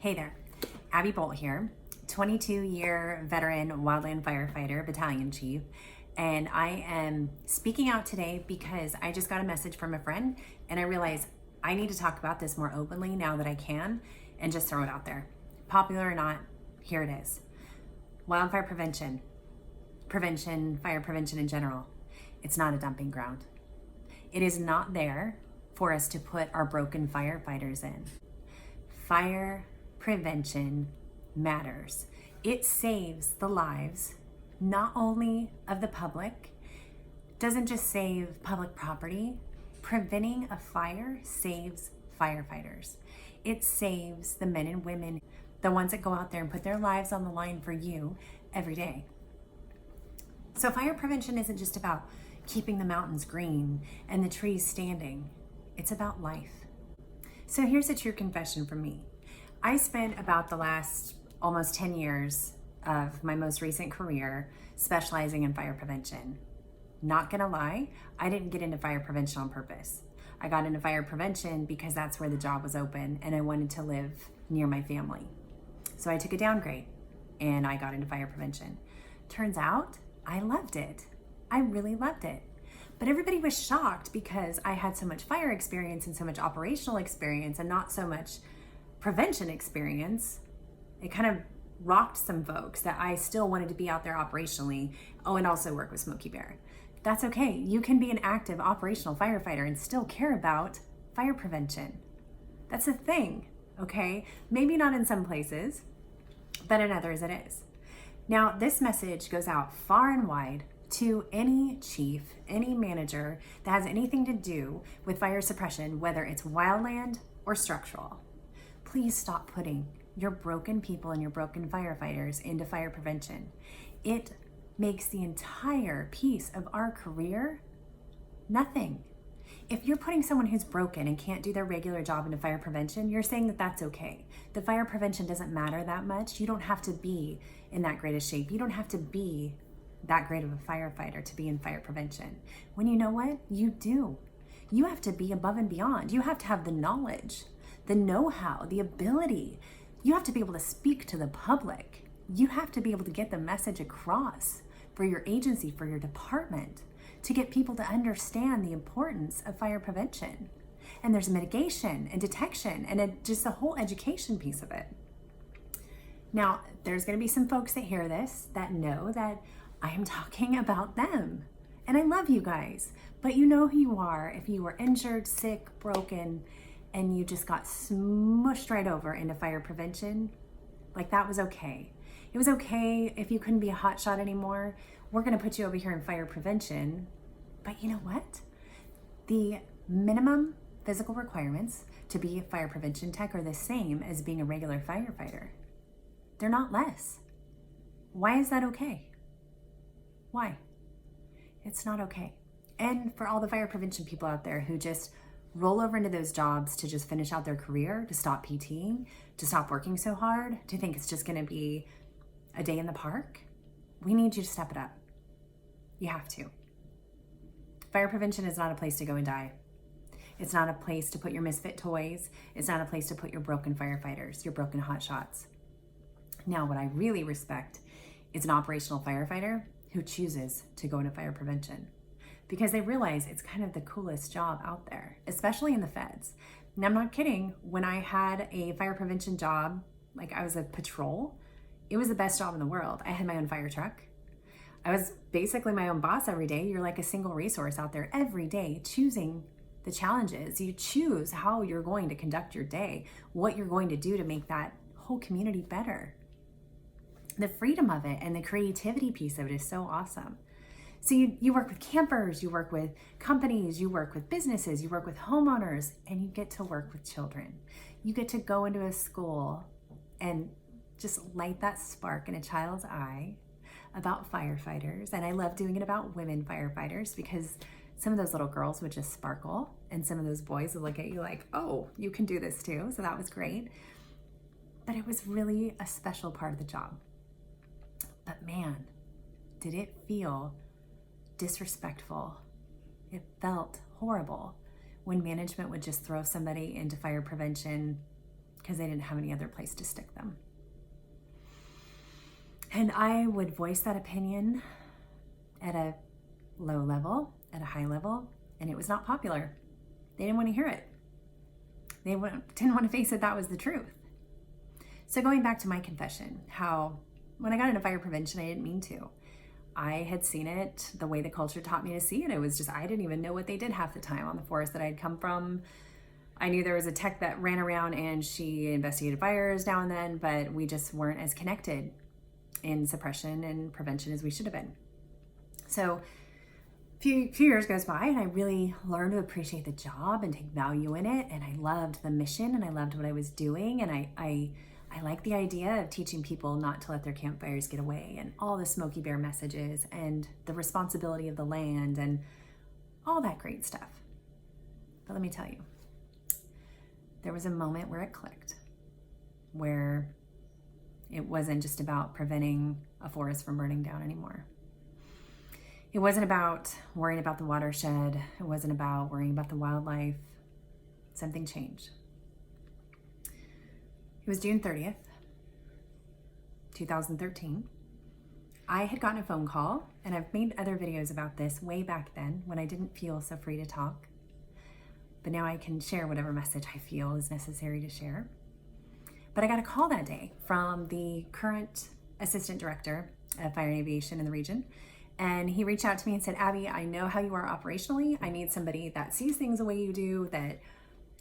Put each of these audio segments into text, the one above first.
Hey there, Abby Bolt here, 22-year veteran wildland firefighter, battalion chief, and I am speaking out today because I just got a message from a friend and I realized I need to talk about this more openly now that I can and just throw it out there. Popular or not, here it is. Wildfire prevention, fire prevention in general, it's not a dumping ground. It is not there for us to put our broken firefighters in. Fire prevention matters. It saves the lives not only of the public, doesn't just save public property. Preventing a fire saves firefighters. It saves the men and women, the ones that go out there and put their lives on the line for you every day. So fire prevention isn't just about keeping the mountains green and the trees standing. It's about life. So here's a true confession from me. I spent about the last almost 10 years of my most recent career specializing in fire prevention. Not gonna lie, I didn't get into fire prevention on purpose. I got into fire prevention because that's where the job was open and I wanted to live near my family. So I took a downgrade and I got into fire prevention. Turns out I loved it. I really loved it. But everybody was shocked because I had so much fire experience and so much operational experience and not so much prevention experience. It kind of rocked some folks that I still wanted to be out there operationally. Oh, and also work with Smokey Bear. That's okay. You can be an active operational firefighter and still care about fire prevention. That's a thing, okay? Maybe not in some places, but in others it is. Now, this message goes out far and wide to any chief, any manager that has anything to do with fire suppression, whether it's wildland or structural. Please stop putting your broken people and your broken firefighters into fire prevention. It makes the entire piece of our career nothing. If you're putting someone who's broken and can't do their regular job into fire prevention, you're saying that that's okay. The fire prevention doesn't matter that much. You don't have to be in that great of shape. You don't have to be that great of a firefighter to be in fire prevention. When you know what? You do. You have to be above and beyond. You have to have the knowledge, the know-how, the ability. You have to be able to speak to the public. You have to be able to get the message across for your agency, for your department, to get people to understand the importance of fire prevention. And there's mitigation and detection and just the whole education piece of it. Now, there's going to be some folks that hear this that know that I am talking about them. And I love you guys, but you know who you are if you were injured, sick, broken, and you just got smushed right over into fire prevention. Like, that was okay. It was okay if you couldn't be a hotshot anymore. We're gonna put you over here in fire prevention. But you know what? The minimum physical requirements to be a fire prevention tech are the same as being a regular firefighter. They're not less. Why is that okay? Why? It's not okay. And for all the fire prevention people out there who just roll over into those jobs to just finish out their career, to stop PTing, to stop working so hard, to think it's just gonna be a day in the park, we need you to step it up. You have to. Fire prevention is not a place to go and die. It's not a place to put your misfit toys. It's not a place to put your broken firefighters, your broken hotshots. Now, what I really respect is an operational firefighter who chooses to go into fire prevention because they realize it's kind of the coolest job out there, especially in the feds. And I'm not kidding. When I had a fire prevention job, like I was a patrol, it was the best job in the world. I had my own fire truck. I was basically my own boss every day. You're like a single resource out there every day, choosing the challenges. You choose how you're going to conduct your day, what you're going to do to make that whole community better. The freedom of it and the creativity piece of it is so awesome. So you work with campers, you work with companies, you work with businesses, you work with homeowners, and you get to work with children. You get to go into a school and just light that spark in a child's eye about firefighters. And I love doing it about women firefighters because some of those little girls would just sparkle and some of those boys would look at you like, oh, you can do this too. So that was great. But it was really a special part of the job. But man, did it feel disrespectful. It felt horrible when management would just throw somebody into fire prevention because they didn't have any other place to stick them. And I would voice that opinion at a low level, at a high level, and it was not popular. They didn't want to hear it. They didn't want to face it. That was the truth. So going back to my confession, how when I got into fire prevention, I didn't mean to. I had seen it the way the culture taught me to see it. It was just, I didn't even know what they did half the time on the forest that I had come from. I knew there was a tech that ran around and she investigated fires now and then, but we just weren't as connected in suppression and prevention as we should have been. So a few years goes by and I really learned to appreciate the job and take value in it. And I loved the mission and I loved what I was doing. And I like the idea of teaching people not to let their campfires get away, and all the Smokey Bear messages and the responsibility of the land and all that great stuff. But let me tell you, there was a moment where it clicked, where it wasn't just about preventing a forest from burning down anymore. It wasn't about worrying about the watershed. It wasn't about worrying about the wildlife. Something changed. It was June 30th, 2013. I had gotten a phone call, and I've made other videos about this way back then when I didn't feel so free to talk. But now I can share whatever message I feel is necessary to share. But I got a call that day from the current assistant director of fire and aviation in the region. And he reached out to me and said, Abby, I know how you are operationally. I need somebody that sees things the way you do, that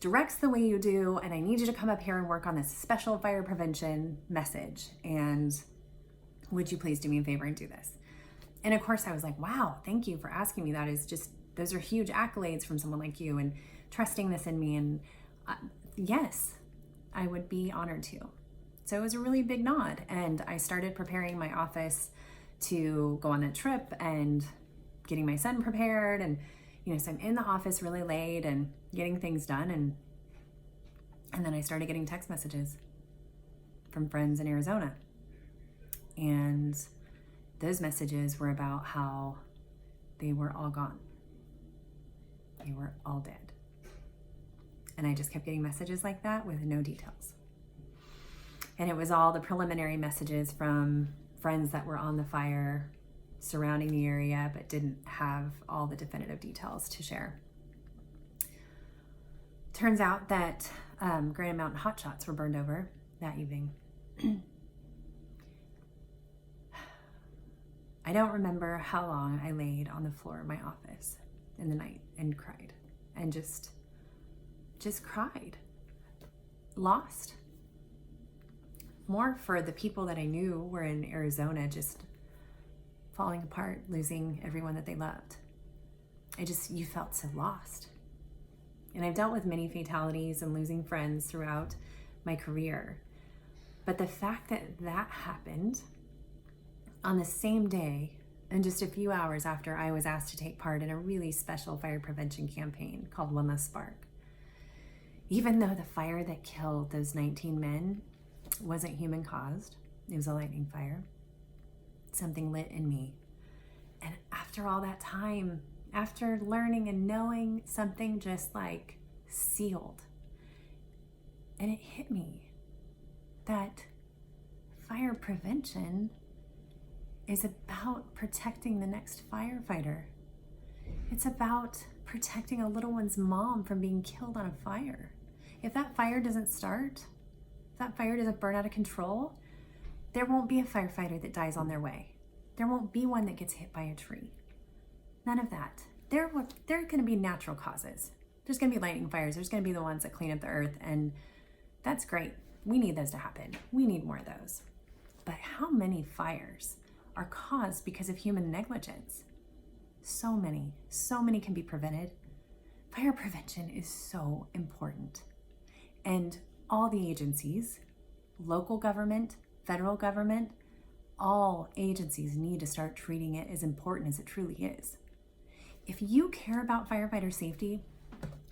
directs the way you do, and I need you to come up here and work on this special fire prevention message. And would you please do me a favor and do this? And of course I was like, wow, thank you for asking me. That is just, those are huge accolades from someone like you and trusting this in me. And yes, I would be honored to. So it was a really big nod. And I started preparing my office to go on that trip and getting my son prepared. And so I'm in the office really late and getting things done. And then I started getting text messages from friends in Arizona. And those messages were about how they were all gone. They were all dead. And I just kept getting messages like that with no details. And it was all the preliminary messages from friends that were on the fire surrounding the area, but didn't have all the definitive details to share. Turns out that Granite Mountain hotshots were burned over that evening. I don't remember how long I laid on the floor of my office in the night and cried, and just cried. Lost. More for the people that I knew were in Arizona, just falling apart, losing everyone that they loved. You felt so lost. And I've dealt with many fatalities and losing friends throughout my career. But the fact that that happened on the same day and just a few hours after I was asked to take part in a really special fire prevention campaign called One Less Spark. Even though the fire that killed those 19 men wasn't human caused, it was a lightning fire, something lit in me. And after all that time, after learning and knowing, something just like sealed. And it hit me that fire prevention is about protecting the next firefighter. It's about protecting a little one's mom from being killed on a fire. If that fire doesn't start, if that fire doesn't burn out of control, there won't be a firefighter that dies on their way. There won't be one that gets hit by a tree. None of that. There are going to be natural causes. There's going to be lightning fires. There's going to be the ones that clean up the earth, and that's great. We need those to happen. We need more of those. But how many fires are caused because of human negligence? So many can be prevented. Fire prevention is so important. And all the agencies, local government, federal government, all agencies need to start treating it as important as it truly is. If you care about firefighter safety,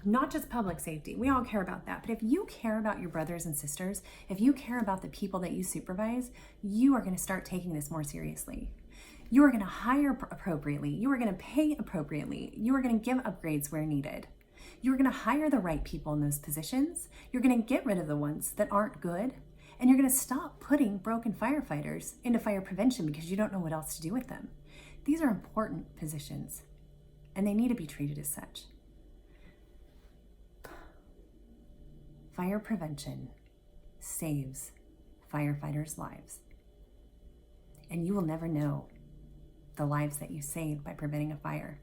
not just public safety, we all care about that, but if you care about your brothers and sisters, if you care about the people that you supervise, you are going to start taking this more seriously. You are going to hire appropriately. You are going to pay appropriately. You are going to give upgrades where needed. You're going to hire the right people in those positions. You're going to get rid of the ones that aren't good. And you're going to stop putting broken firefighters into fire prevention because you don't know what else to do with them. These are important positions, and they need to be treated as such. Fire prevention saves firefighters' lives. And you will never know the lives that you saved by preventing a fire.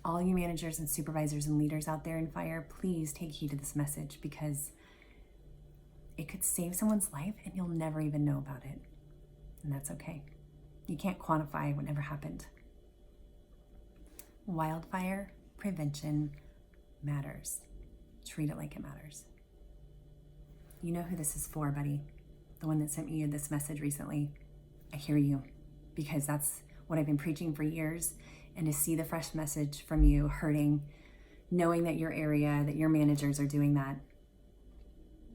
All you managers and supervisors and leaders out there in fire, please take heed to this message, because it could save someone's life and you'll never even know about it. And that's okay. You can't quantify what never happened. Wildfire prevention matters. Treat it like it matters. You know who this is for, buddy. The one that sent me this message recently. I hear you, because that's what I've been preaching for years. And to see the fresh message from you hurting, knowing that your area, that your managers are doing that.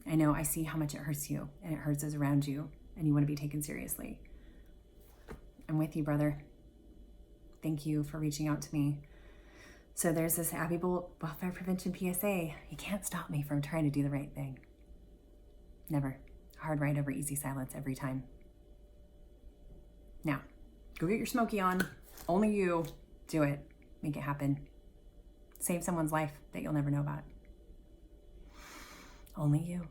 I know, I see how much it hurts you, and it hurts those around you, and you want to be taken seriously. I'm with you, brother. Thank you for reaching out to me. So there's this Abby Bolt Wildfire Prevention PSA. You can't stop me from trying to do the right thing. Never. Hard right over easy silence every time. Now, go get your smoky on. Only you. Do it. Make it happen. Save someone's life that you'll never know about. Only you.